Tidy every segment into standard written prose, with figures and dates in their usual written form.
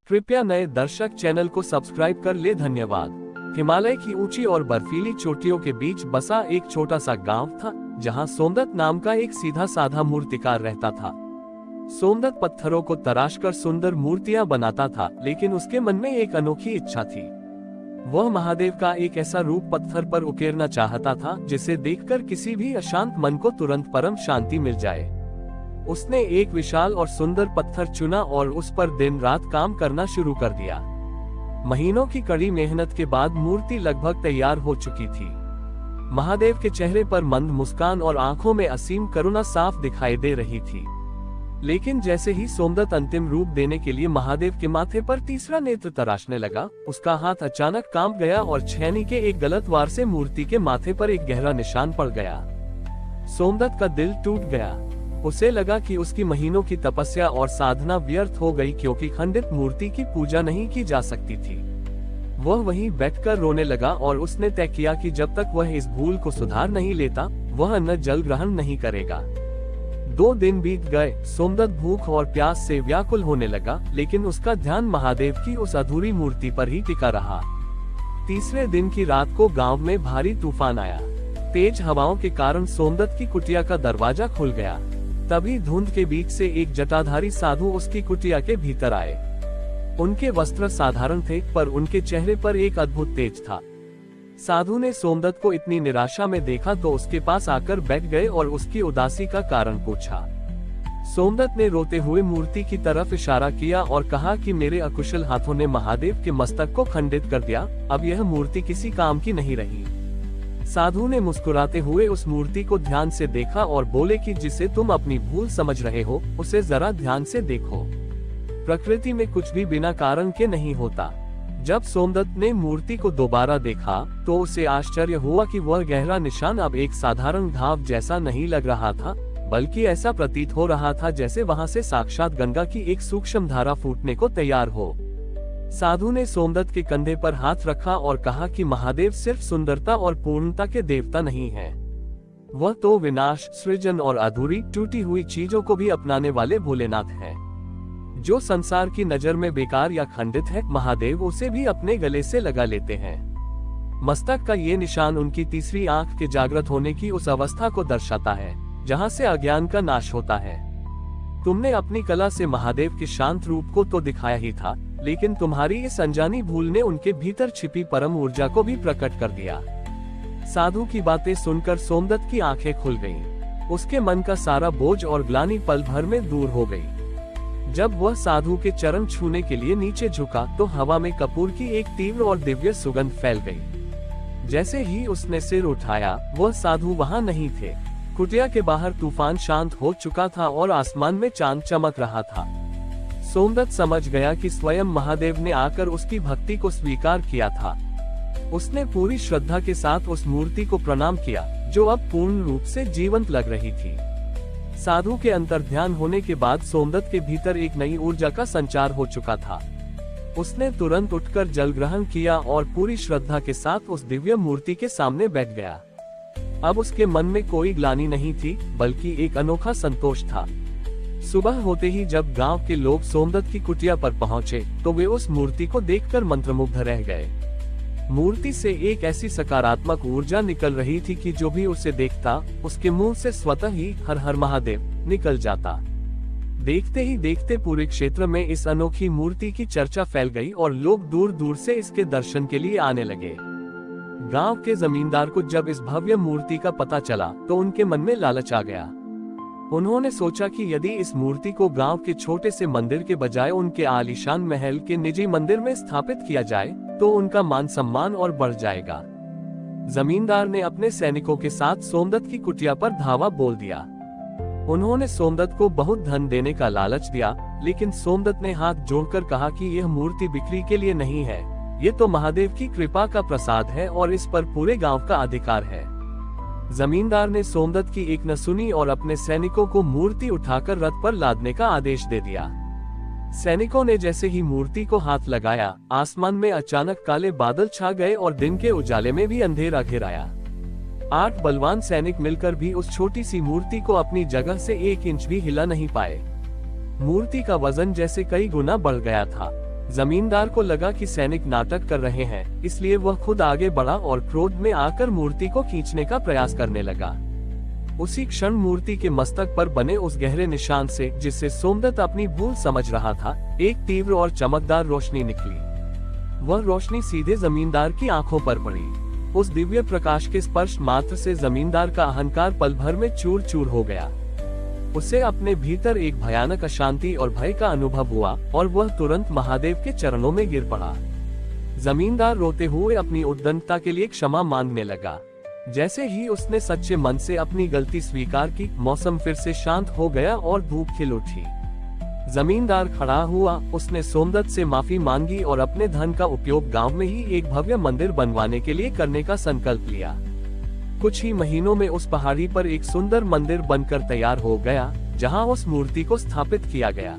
कृपया नए दर्शक चैनल को सब्सक्राइब कर ले। धन्यवाद। हिमालय की ऊंची और बर्फीली चोटियों के बीच बसा एक छोटा सा गांव था, जहां सोमदत्त नाम का एक सीधा साधा मूर्तिकार रहता था। सोमदत्त पत्थरों को तराशकर सुंदर मूर्तियां बनाता था, लेकिन उसके मन में एक अनोखी इच्छा थी। वह महादेव का एक ऐसा रूप पत्थर पर उकेरना चाहता था, जिसे देखकर किसी भी अशांत मन को तुरंत परम शांति मिल जाए। उसने एक विशाल और सुंदर पत्थर चुना और उस पर दिन रात काम करना शुरू कर दिया। महीनों की कड़ी मेहनत के बाद मूर्ति लगभग तैयार हो चुकी थी। महादेव के चेहरे पर मंद मुस्कान और आंखों में असीम करुणा साफ दिखाई दे रही थी। लेकिन जैसे ही सोमदत्त अंतिम रूप देने के लिए महादेव के माथे पर तीसरा नेत्र तराशने लगा, उसका हाथ अचानक कांप गया और छेनी के एक गलत वार से मूर्ति के माथे पर एक गहरा निशान पड़ गया। सोमदत्त का दिल टूट गया। उसे लगा कि उसकी महीनों की तपस्या और साधना व्यर्थ हो गई, क्योंकि खंडित मूर्ति की पूजा नहीं की जा सकती थी। वह वहीं बैठकर रोने लगा और उसने तय किया कि जब तक वह इस भूल को सुधार नहीं लेता, वह अन्न जल ग्रहण नहीं करेगा। 2 दिन बीत गए। सोमदत्त भूख और प्यास से व्याकुल होने लगा, लेकिन उसका ध्यान महादेव की उस अधूरी मूर्ति पर ही टिका रहा। तीसरे दिन की रात को गांव में भारी तूफान आया। तेज हवाओं के कारण सोमदत्त की कुटिया का दरवाजा खुल गया। तभी धुंध के बीच से एक जटाधारी साधु उसकी कुटिया के भीतर आए। उनके वस्त्र साधारण थे, पर उनके चेहरे पर एक अद्भुत तेज था। साधु ने सोमदत्त को इतनी निराशा में देखा तो उसके पास आकर बैठ गए और उसकी उदासी का कारण पूछा। सोमदत्त ने रोते हुए मूर्ति की तरफ इशारा किया और कहा कि मेरे अकुशल हाथों ने महादेव के मस्तक को खंडित कर दिया, अब यह मूर्ति किसी काम की नहीं रही। साधु ने मुस्कुराते हुए उस मूर्ति को ध्यान से देखा और बोले कि जिसे तुम अपनी भूल समझ रहे हो, उसे जरा ध्यान से देखो। प्रकृति में कुछ भी बिना कारण के नहीं होता। जब सोमदत्त ने मूर्ति को दोबारा देखा, तो उसे आश्चर्य हुआ कि वह गहरा निशान अब एक साधारण घाव जैसा नहीं लग रहा था, बल्कि ऐसा प्रतीत हो रहा था जैसे वहां से साक्षात गंगा की एक सूक्ष्म धारा फूटने को तैयार हो। साधु ने सोमदत्त के कंधे पर हाथ रखा और कहा कि महादेव सिर्फ सुंदरता और पूर्णता के देवता नहीं हैं। वह तो विनाश, सृजन और अधूरी टूटी हुई चीजों को भी अपनाने वाले भोलेनाथ हैं। जो संसार की नजर में बेकार या खंडित है, महादेव उसे भी अपने गले से लगा लेते हैं। मस्तक का ये निशान उनकी तीसरी आंख के जागृत होने की उस अवस्था को दर्शाता है, जहां से अज्ञान का नाश होता है। तुमने अपनी कला से महादेव के शांत रूप को तो दिखाया ही था, लेकिन तुम्हारी इस अनजानी भूल ने उनके भीतर छिपी परम ऊर्जा को भी प्रकट कर दिया। साधु की बातें सुनकर सोमदत्त की आंखें खुल गईं। उसके मन का सारा बोझ और ग्लानि पल भर में दूर हो गई। जब वह साधु के चरण छूने के लिए नीचे झुका, तो हवा में कपूर की एक तीव्र और दिव्य सुगंध फैल गई। जैसे ही उसने सिर उठाया, वह साधु वहां नहीं थे। कुटिया के बाहर तूफान शांत हो चुका था और आसमान में चांद चमक रहा था। सोमदत्त समझ गया कि स्वयं महादेव ने आकर उसकी भक्ति को स्वीकार किया था। उसने पूरी श्रद्धा के साथ उस मूर्ति को प्रणाम किया, जो अब पूर्ण रूप से जीवंत लग रही थी। साधु के अंतर ध्यान होने के बाद सोमदत्त के भीतर एक नई ऊर्जा का संचार हो चुका था। उसने तुरंत उठकर जल ग्रहण किया और पूरी श्रद्धा के साथ उस दिव्य मूर्ति के सामने बैठ गया। अब उसके मन में कोई ग्लानि नहीं थी, बल्कि एक अनोखा संतोष था। सुबह होते ही जब गांव के लोग सोमदत्त की कुटिया पर पहुंचे, तो वे उस मूर्ति को देखकर मंत्रमुग्ध रह गए। मूर्ति से एक ऐसी सकारात्मक ऊर्जा निकल रही थी कि जो भी उसे देखता, उसके मुंह से स्वतः ही हर हर महादेव निकल जाता। देखते ही देखते पूरे क्षेत्र में इस अनोखी मूर्ति की चर्चा फैल गई और लोग दूर दूर से इसके दर्शन के लिए आने लगे। गांव के जमींदार को जब इस भव्य मूर्ति का पता चला, तो उनके मन में लालच आ गया। उन्होंने सोचा कि यदि इस मूर्ति को गांव के छोटे से मंदिर के बजाय उनके आलीशान महल के निजी मंदिर में स्थापित किया जाए, तो उनका मान सम्मान और बढ़ जाएगा। जमींदार ने अपने सैनिकों के साथ सोमदत्त की कुटिया पर धावा बोल दिया। उन्होंने सोमदत्त को बहुत धन देने का लालच दिया, लेकिन सोमदत्त ने हाथ जोड़कर कहा कि यह मूर्ति बिक्री के लिए नहीं है, ये तो महादेव की कृपा का प्रसाद है और इस पर पूरे गांव का अधिकार है। जमींदार ने सोमदत्त की एक न सुनी और अपने सैनिकों को मूर्ति उठाकर रथ पर लादने का आदेश दे दिया। सैनिकों ने जैसे ही मूर्ति को हाथ लगाया, आसमान में अचानक काले बादल छा गए और दिन के उजाले में भी अंधेरा घिर आया। 8 बलवान सैनिक मिलकर भी उस छोटी सी मूर्ति को अपनी जगह से 1 इंच भी हिला नहीं पाए। मूर्ति का वजन जैसे कई गुना बढ़ गया था। जमींदार को लगा कि सैनिक नाटक कर रहे हैं, इसलिए वह खुद आगे बढ़ा और क्रोध में आकर मूर्ति को खींचने का प्रयास करने लगा। उसी क्षण मूर्ति के मस्तक पर बने उस गहरे निशान से, जिससे सोमदत्त अपनी भूल समझ रहा था, एक तीव्र और चमकदार रोशनी निकली। वह रोशनी सीधे जमींदार की आंखों पर पड़ी। उस दिव्य प्रकाश के स्पर्श मात्र से जमींदार का अहंकार पल भर में चूर चूर हो गया। उसे अपने भीतर एक भयानक अशांति और भय का अनुभव हुआ और वह तुरंत महादेव के चरणों में गिर पड़ा। जमींदार रोते हुए अपनी उद्दंडता के लिए क्षमा मांगने लगा। जैसे ही उसने सच्चे मन से अपनी गलती स्वीकार की, मौसम फिर से शांत हो गया और धूप खिल उठी। जमींदार खड़ा हुआ, उसने सोमदत्त से माफी मांगी और अपने धन का उपयोग गांव में ही एक भव्य मंदिर बनवाने के लिए करने का संकल्प लिया। कुछ ही महीनों में उस पहाड़ी पर एक सुंदर मंदिर बनकर तैयार हो गया, जहां उस मूर्ति को स्थापित किया गया।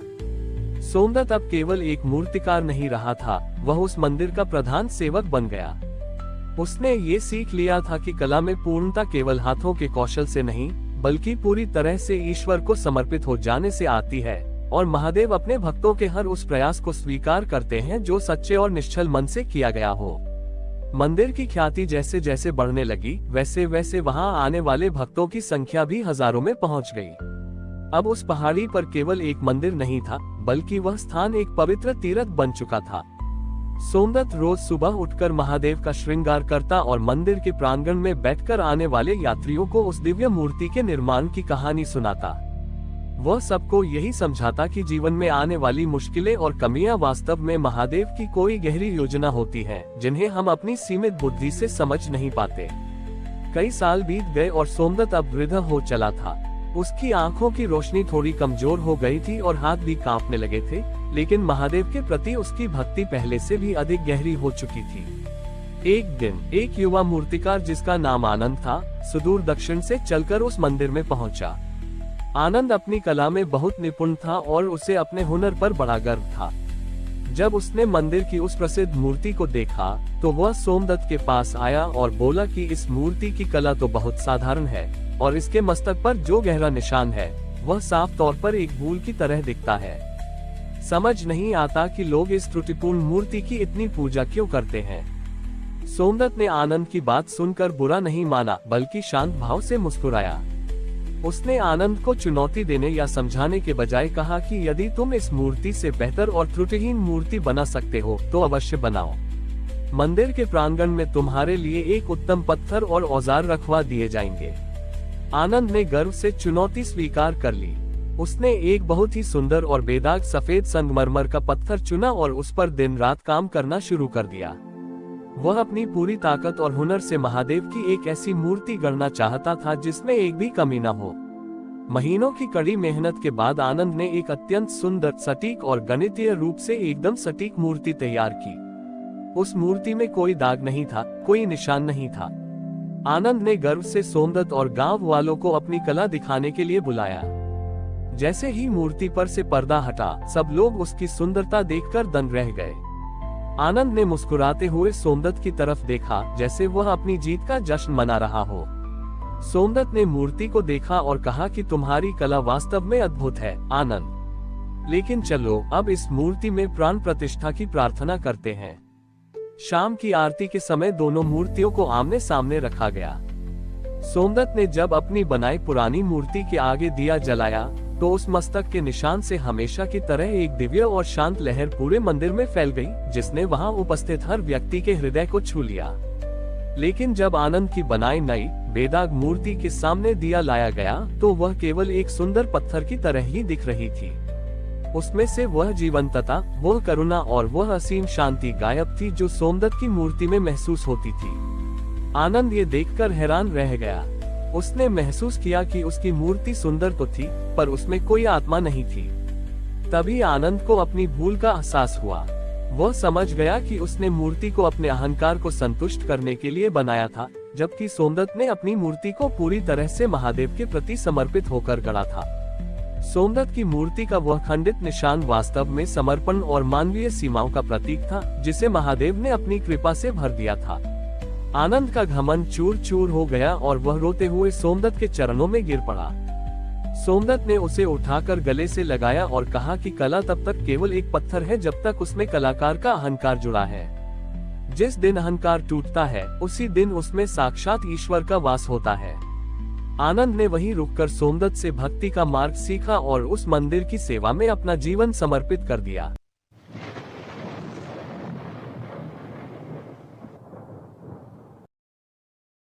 सोमदत्त अब केवल एक मूर्तिकार नहीं रहा था, वह उस मंदिर का प्रधान सेवक बन गया। उसने ये सीख लिया था कि कला में पूर्णता केवल हाथों के कौशल से नहीं, बल्कि पूरी तरह से ईश्वर को समर्पित हो जाने से आती है, और महादेव अपने भक्तों के हर उस प्रयास को स्वीकार करते हैं जो सच्चे और निश्चल मन से किया गया हो। मंदिर की ख्याति जैसे जैसे बढ़ने लगी, वैसे वैसे वहां आने वाले भक्तों की संख्या भी हजारों में पहुंच गई। अब उस पहाड़ी पर केवल एक मंदिर नहीं था, बल्कि वह स्थान एक पवित्र तीर्थ बन चुका था। सोमदत्त रोज सुबह उठकर महादेव का श्रृंगार करता और मंदिर के प्रांगण में बैठकर आने वाले यात्रियों को उस दिव्य मूर्ति के निर्माण की कहानी सुनाता। वह सबको यही समझाता कि जीवन में आने वाली मुश्किलें और कमियां वास्तव में महादेव की कोई गहरी योजना होती है, जिन्हें हम अपनी सीमित बुद्धि से समझ नहीं पाते। कई साल बीत गए और सोमदत्त अब वृद्ध हो चला था। उसकी आंखों की रोशनी थोड़ी कमजोर हो गई थी और हाथ भी कांपने लगे थे, लेकिन महादेव के प्रति उसकी भक्ति पहले से भी अधिक गहरी हो चुकी थी। एक दिन एक युवा मूर्तिकार जिसका नाम आनंद था, सुदूर दक्षिण से चलकर उस मंदिर में पहुंचा। आनंद अपनी कला में बहुत निपुण था और उसे अपने हुनर पर बड़ा गर्व था। जब उसने मंदिर की उस प्रसिद्ध मूर्ति को देखा, तो वह सोमदत्त के पास आया और बोला कि इस मूर्ति की कला तो बहुत साधारण है, और इसके मस्तक पर जो गहरा निशान है, वह साफ तौर पर एक भूल की तरह दिखता है। समझ नहीं आता कि लोग इस त्रुटिपूर्ण मूर्ति की इतनी पूजा क्यों करते हैं। सोमदत्त ने आनंद की बात सुनकर बुरा नहीं माना, बल्कि शांत भाव से मुस्कुराया। उसने आनंद को चुनौती देने या समझाने के बजाय कहा कि यदि तुम इस मूर्ति से बेहतर और त्रुटिहीन मूर्ति बना सकते हो, तो अवश्य बनाओ। मंदिर के प्रांगण में तुम्हारे लिए एक उत्तम पत्थर और औजार रखवा दिए जाएंगे। आनंद ने गर्व से चुनौती स्वीकार कर ली। उसने एक बहुत ही सुंदर और बेदाग सफेद संगमरमर का पत्थर चुना और उस पर दिन रात काम करना शुरू कर दिया। वह अपनी पूरी ताकत और हुनर से महादेव की एक ऐसी मूर्ति गढ़ना चाहता था जिसमें एक भी कमी न हो। महीनों की कड़ी मेहनत के बाद आनंद ने एक अत्यंत सुंदर, सटीक और गणितीय रूप से एकदम सटीक मूर्ति तैयार की। उस मूर्ति में कोई दाग नहीं था, कोई निशान नहीं था। आनंद ने गर्व से सोमदत्त और गांव वालों को अपनी कला दिखाने के लिए बुलाया। जैसे ही मूर्ति पर से पर्दा हटा, सब लोग उसकी सुंदरता देखकर दंग रह गए। आनंद ने मुस्कुराते हुए सोमदत्त की तरफ देखा, जैसे वह अपनी जीत का जश्न मना रहा हो। सोमदत्त ने मूर्ति को देखा और कहा कि तुम्हारी कला वास्तव में अद्भुत है, आनंद। लेकिन चलो अब इस मूर्ति में प्राण प्रतिष्ठा की प्रार्थना करते हैं। शाम की आरती के समय दोनों मूर्तियों को आमने सामने रखा गया। सोमदत्त ने जब अपनी बनाई पुरानी मूर्ति के आगे दिया जलाया, तो उस मस्तक के निशान से हमेशा की तरह एक दिव्य और शांत लहर पूरे मंदिर में फैल गई, जिसने वहां उपस्थित हर व्यक्ति के हृदय को छू लिया। लेकिन जब आनंद की बनाई नई बेदाग मूर्ति के सामने दिया लाया गया, तो वह केवल एक सुंदर पत्थर की तरह ही दिख रही थी। उसमें से वह जीवंतता, वह करुणा और वह असीम शांति गायब थी जो सोमदत्त की मूर्ति में महसूस होती थी। आनंद ये देखकर हैरान रह गया। उसने महसूस किया कि उसकी मूर्ति सुंदर तो थी, पर उसमें कोई आत्मा नहीं थी। तभी आनंद को अपनी भूल का एहसास हुआ। वह समझ गया कि उसने मूर्ति को अपने अहंकार को संतुष्ट करने के लिए बनाया था, जबकि सोमदत्त ने अपनी मूर्ति को पूरी तरह से महादेव के प्रति समर्पित होकर गढ़ा था। सोमदत्त की मूर्ति का वह खंडित निशान वास्तव में समर्पण और मानवीय सीमाओं का प्रतीक था, जिसे महादेव ने अपनी कृपा से भर दिया था। आनंद का घमंड चूर चूर हो गया और वह रोते हुए सोमदत्त के चरणों में गिर पड़ा। सोमदत्त ने उसे उठाकर गले से लगाया और कहा कि कला तब तक केवल एक पत्थर है जब तक उसमें कलाकार का अहंकार जुड़ा है। जिस दिन अहंकार टूटता है उसी दिन उसमें साक्षात ईश्वर का वास होता है। आनंद ने वहीं रुककर सोमदत्त से भक्ति का मार्ग सीखा और उस मंदिर की सेवा में अपना जीवन समर्पित कर दिया।